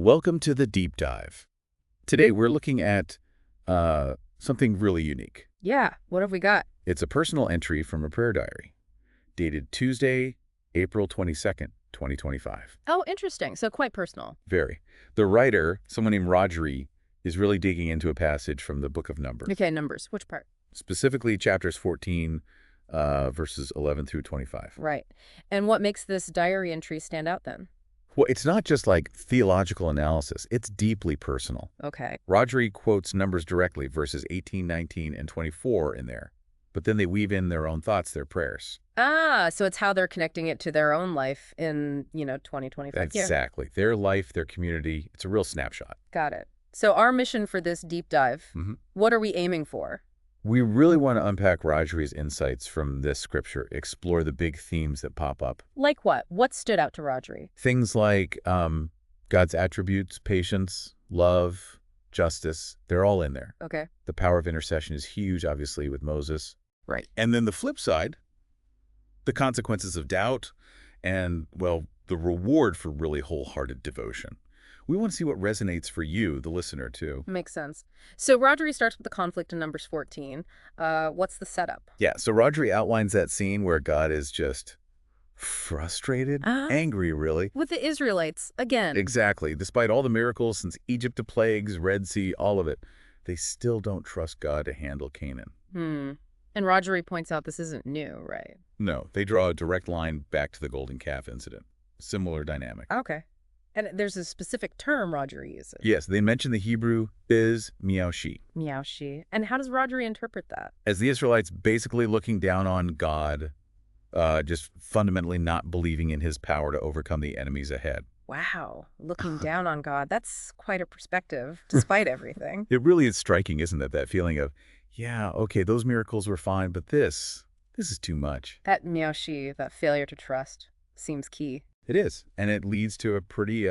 Welcome to the Deep Dive. Today we're looking at something really unique. Yeah, what have we got? It's a personal entry from a prayer diary, dated Tuesday, April 22nd, 2025. Oh, interesting. So quite personal. Very. The writer, someone named Rodri, is really digging into a passage from the Book of Numbers. Okay, Numbers. Which part? Specifically chapters 14, verses 11 through 25. Right. And what makes this diary entry stand out then? Well, it's not just like theological analysis. It's deeply personal. Okay. Rodri quotes Numbers directly, verses 18, 19, and 24 in there. But then they weave in their own thoughts, their prayers. Ah, so it's how they're connecting it to their own life in, 2025. Exactly. Their life, their community. It's a real snapshot. Got it. So our mission for this deep dive, Mhm. what are we aiming for? We really want to unpack Rodri's insights from this scripture, explore the big themes that pop up. Like what? What stood out to Rodri? Things like God's attributes, patience, love, justice, they're all in there. Okay. The power of intercession is huge, obviously, with Moses. Right. And then the flip side, the consequences of doubt and, well, the reward for really wholehearted devotion. We want to see what resonates for you, the listener, too. Makes sense. So Rodri starts with the conflict in Numbers 14. What's the setup? Yeah, so Rodri outlines that scene where God is just frustrated, angry, really. With the Israelites, again. Exactly. Despite all the miracles since Egypt to plagues, Red Sea, all of it, they still don't trust God to handle Canaan. And Rodri points out this isn't new, right? No, they draw a direct line back to the golden calf incident. Similar dynamic. Okay. And there's a specific term Rodri uses. Yes, they mention the Hebrew biz miaushi. Miaushi. And how does Rodri interpret that? As the Israelites basically looking down on God, just fundamentally not believing in his power to overcome the enemies ahead. Wow. Looking down on God. That's quite a perspective, despite everything. It really is striking, isn't it? That feeling of, yeah, okay, those miracles were fine, but this is too much. That miaushi, that failure to trust, seems key. It is, and it leads to a pretty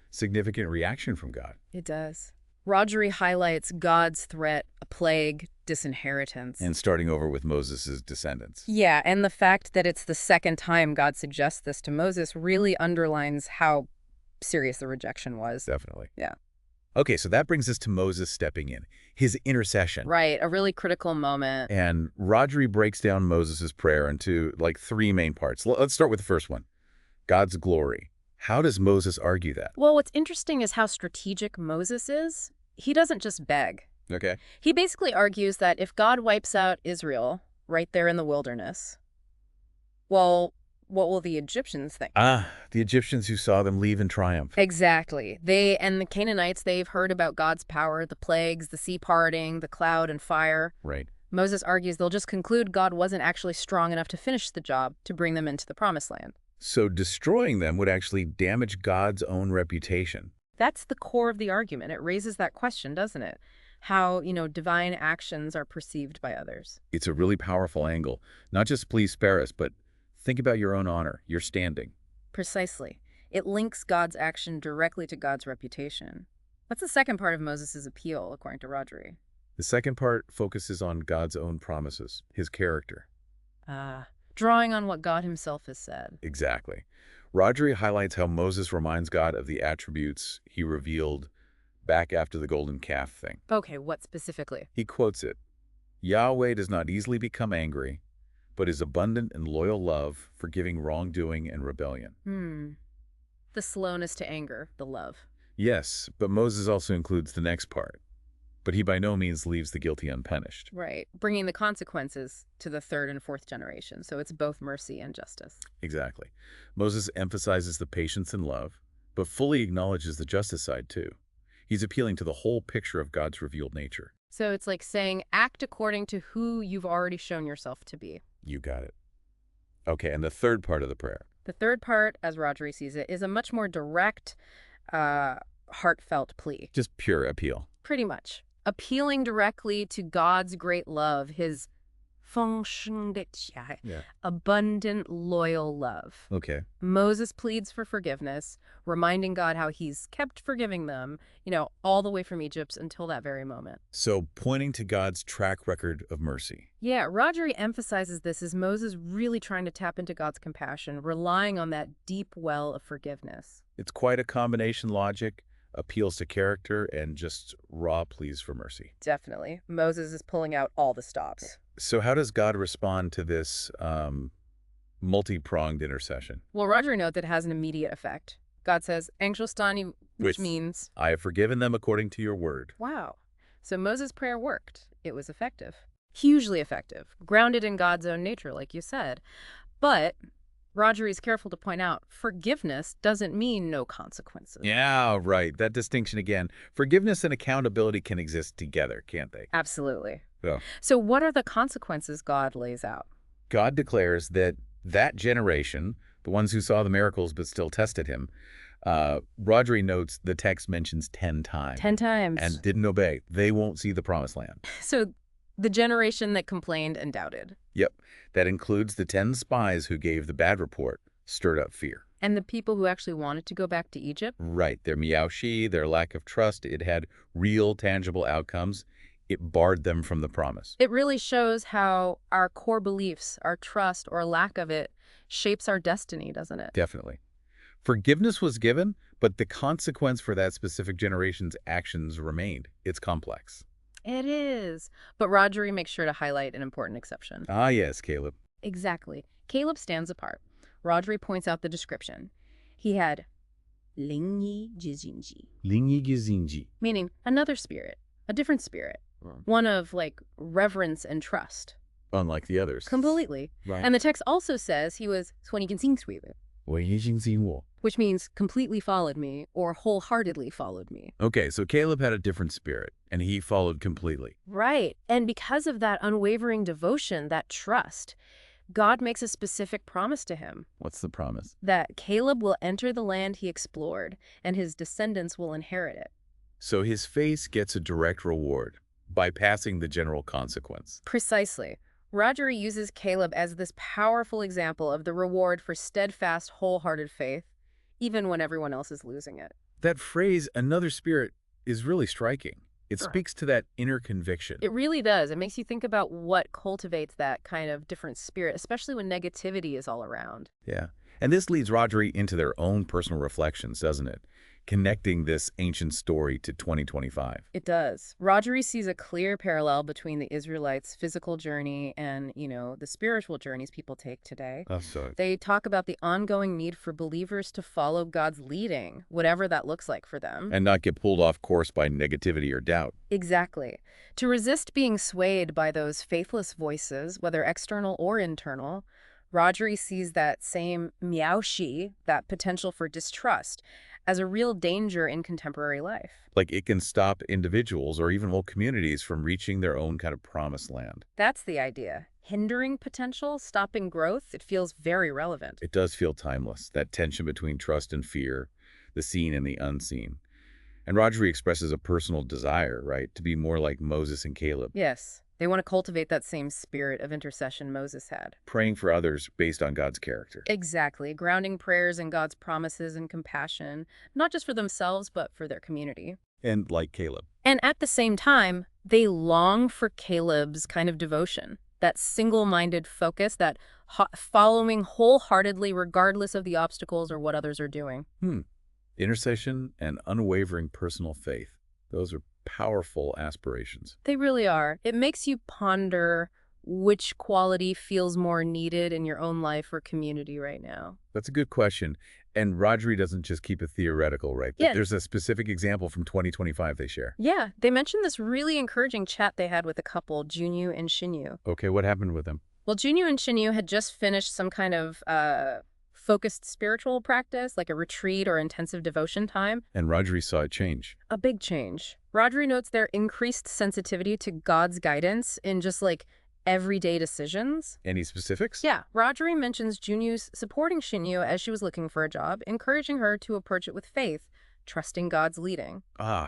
significant reaction from God. It does. Rodri highlights God's threat, a plague, disinheritance. And starting over with Moses' descendants. Yeah, and the fact that it's the second time God suggests this to Moses really underlines how serious the rejection was. Definitely. Yeah. Okay, so that brings us to Moses stepping in, his intercession. Right, a really critical moment. And Rodri breaks down Moses' prayer into like three main parts. Let's start with the first one. God's glory. How does Moses argue that? Well, what's interesting is how strategic Moses is. He doesn't just beg. Okay. He basically argues that if God wipes out Israel right there in the wilderness, well, what will the Egyptians think? The Egyptians who saw them leave in triumph. Exactly. They and the Canaanites, they've heard about God's power, the plagues, the sea parting, the cloud and fire. Right. Moses argues they'll just conclude God wasn't actually strong enough to finish the job to bring them into the promised land. So destroying them would actually damage God's own reputation. That's the core of the argument. It raises that question, doesn't it? How, divine actions are perceived by others. It's a really powerful angle. Not just please spare us, but think about your own honor, your standing. Precisely. It links God's action directly to God's reputation. What's the second part of Moses' appeal, according to Rodri? The second part focuses on God's own promises, his character. Drawing on what God himself has said. Exactly. Rodri highlights how Moses reminds God of the attributes he revealed back after the golden calf thing. Okay, what specifically? He quotes it, Yahweh does not easily become angry, but is abundant in loyal love, forgiving wrongdoing and rebellion. The slowness to anger, the love. Yes, but Moses also includes the next part. But he by no means leaves the guilty unpunished. Right, bringing the consequences to the third and fourth generation, so it's both mercy and justice. Exactly. Moses emphasizes the patience and love, but fully acknowledges the justice side too. He's appealing to the whole picture of God's revealed nature. So it's like saying, act according to who you've already shown yourself to be. You got it. Okay, and the third part of the prayer. The third part, as Rodri sees it, is a much more direct, heartfelt plea. Just pure appeal. Pretty much. Appealing directly to God's great love, his abundant, loyal love. Okay. Moses pleads for forgiveness, reminding God how he's kept forgiving them, all the way from Egypt until that very moment. So pointing to God's track record of mercy. Yeah, Rodri emphasizes this as Moses really trying to tap into God's compassion, relying on that deep well of forgiveness. It's quite a combination logic. appeals to character, and just raw pleas for mercy. Definitely. Moses is pulling out all the stops. So how does God respond to this multi-pronged intercession? Well, Roger note that it has an immediate effect. God says, Angshostani, which means, I have forgiven them according to your word. wow. So Moses' prayer worked. It was effective. Hugely effective. Grounded in God's own nature, like you said. But Roger is careful to point out, forgiveness doesn't mean no consequences. Yeah, right. That distinction again. Forgiveness and accountability can exist together, can't they? Absolutely. Yeah. So what are the consequences God lays out? God declares that that generation, the ones who saw the miracles but still tested him, Rodri notes the text mentions 10 times. 10 times. And didn't obey. They won't see the promised land. So the generation that complained and doubted. Yep. That includes the 10 spies who gave the bad report, stirred up fear. And the people who actually wanted to go back to Egypt? Right. Their miaoshi, their lack of trust, it had real, tangible outcomes. It barred them from the promise. It really shows how our core beliefs, our trust or lack of it, shapes our destiny, doesn't it? Definitely. Forgiveness was given, but the consequence for that specific generation's actions remained. It's complex. It is. But Rodri makes sure to highlight an important exception. Ah, yes, Caleb. Exactly. Caleb stands apart. Rodri points out the description. He had Lingyi Jijinji, Lingyi Gizinji. meaning another spirit, a different spirit, one of, like, reverence and trust. Unlike the others. Completely. Right. And the text also says he was 20which means completely followed me or wholeheartedly followed me. Okay, so Caleb had a different spirit, and he followed completely. Right. And because of that unwavering devotion, that trust, God makes a specific promise to him What's the promise? that Caleb will enter the land he explored and his descendants will inherit it. So his faith gets a direct reward, bypassing the general consequence. Precisely. Roger uses Caleb as this powerful example of the reward for steadfast, wholehearted faith, even when everyone else is losing it. That phrase, another spirit, is really striking. It speaks to that inner conviction. It really does. It makes you think about what cultivates that kind of different spirit, especially when negativity is all around. Yeah. And this leads Rodri into their own personal reflections, doesn't it? Connecting this ancient story to 2025. It does. Rodri sees a clear parallel between the Israelites' physical journey and, the spiritual journeys people take today. They talk about the ongoing need for believers to follow God's leading, whatever that looks like for them. And not get pulled off course by negativity or doubt. Exactly. To resist being swayed by those faithless voices, whether external or internal, Rodri sees that same miaoshi, that potential for distrust, as a real danger in contemporary life. Like it can stop individuals or even whole communities from reaching their own kind of promised land. That's the idea. Hindering potential, stopping growth, it feels very relevant. It does feel timeless, that tension between trust and fear, the seen and the unseen. And Rodri expresses a personal desire, right, to be more like Moses and Caleb. Yes, they want to cultivate that same spirit of intercession Moses had. Praying for others based on God's character. Exactly, grounding prayers in God's promises and compassion, not just for themselves, but for their community. And like Caleb. And at the same time, they long for Caleb's kind of devotion, that single-minded focus, that following wholeheartedly regardless of the obstacles or what others are doing. Intercession and unwavering personal faith. Those are powerful aspirations. They really are. It makes you ponder which quality feels more needed in your own life or community right now. That's a good question. And Rodri doesn't just keep it theoretical, right? Yeah. There's a specific example from 2025 they share. Yeah, they mentioned this really encouraging chat they had with a couple, Junyu and Shinyu. Okay, what happened with them? Well, Junyu and Shinyu had just finished some kind of focused spiritual practice, like a retreat or intensive devotion time. And Rodri saw a change. A big change. Rodri notes their increased sensitivity to God's guidance in just like everyday decisions. Any specifics? Yeah, Rodri mentions Junyu's supporting Shinyu as she was looking for a job, encouraging her to approach it with faith, trusting God's leading.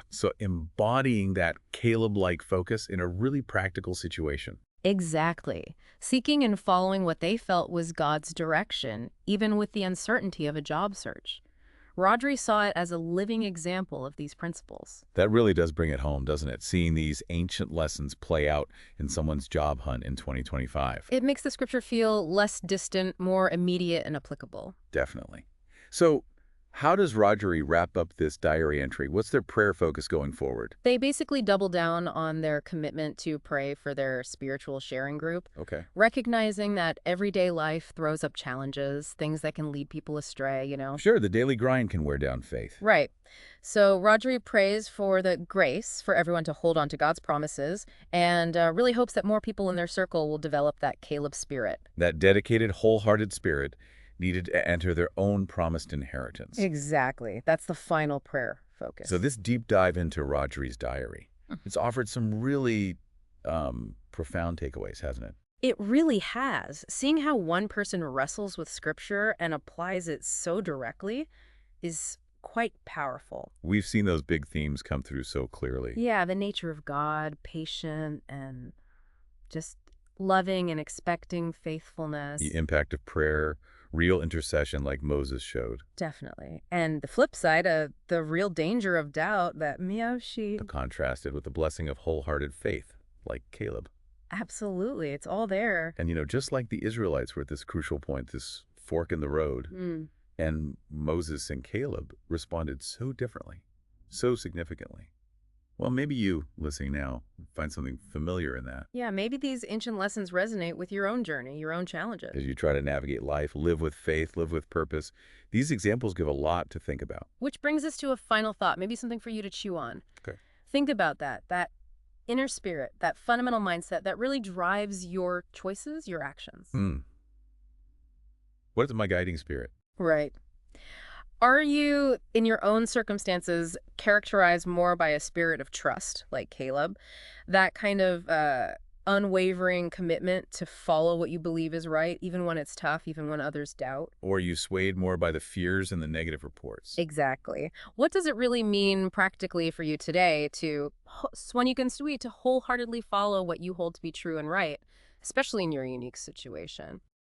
So embodying that Caleb-like focus in a really practical situation. Exactly. Seeking and following what they felt was God's direction, even with the uncertainty of a job search. Rodri saw it as a living example of these principles. That really does bring it home, doesn't it? Seeing these ancient lessons play out in someone's job hunt in 2025. It makes the scripture feel less distant, more immediate and applicable. Definitely. So How does Rogery wrap up this diary entry? What's their prayer focus going forward? They basically double down on their commitment to pray for their spiritual sharing group, Okay. recognizing that everyday life throws up challenges, things that can lead people astray. Sure, the daily grind can wear down faith. Right. So Rodri prays for the grace for everyone to hold on to God's promises and really hopes that more people in their circle will develop that Caleb spirit. That dedicated, wholehearted spirit needed to enter their own promised inheritance. Exactly. That's the final prayer focus. So this deep dive into Rogery's diary, Mhm. it's offered some really profound takeaways, hasn't it? It really has. Seeing how one person wrestles with scripture and applies it so directly is quite powerful. We've seen those big themes come through so clearly. Yeah, the nature of God, patient and just loving and expecting faithfulness. The impact of prayer, real intercession like Moses showed. Definitely. And the flip side, the real danger of doubt that Miyoshi. Contrasted with the blessing of wholehearted faith, like Caleb. Absolutely. It's all there. And, just like the Israelites were at this crucial point, this fork in the road, and Moses and Caleb responded so differently, so significantly. Well, maybe you, listening now, find something familiar in that. Yeah, maybe these ancient lessons resonate with your own journey, your own challenges. As you try to navigate life, live with faith, live with purpose, these examples give a lot to think about. Which brings us to a final thought, maybe something for you to chew on. Okay. Think about that inner spirit, that fundamental mindset that really drives your choices, your actions. What is my guiding spirit? Right. Are you, in your own circumstances, characterized more by a spirit of trust, like Caleb? That kind of unwavering commitment to follow what you believe is right, even when it's tough, even when others doubt? Or are you swayed more by the fears and the negative reports? Exactly. What does it really mean practically for you today to, when you can sweet, to wholeheartedly follow what you hold to be true and right, especially in your unique situation?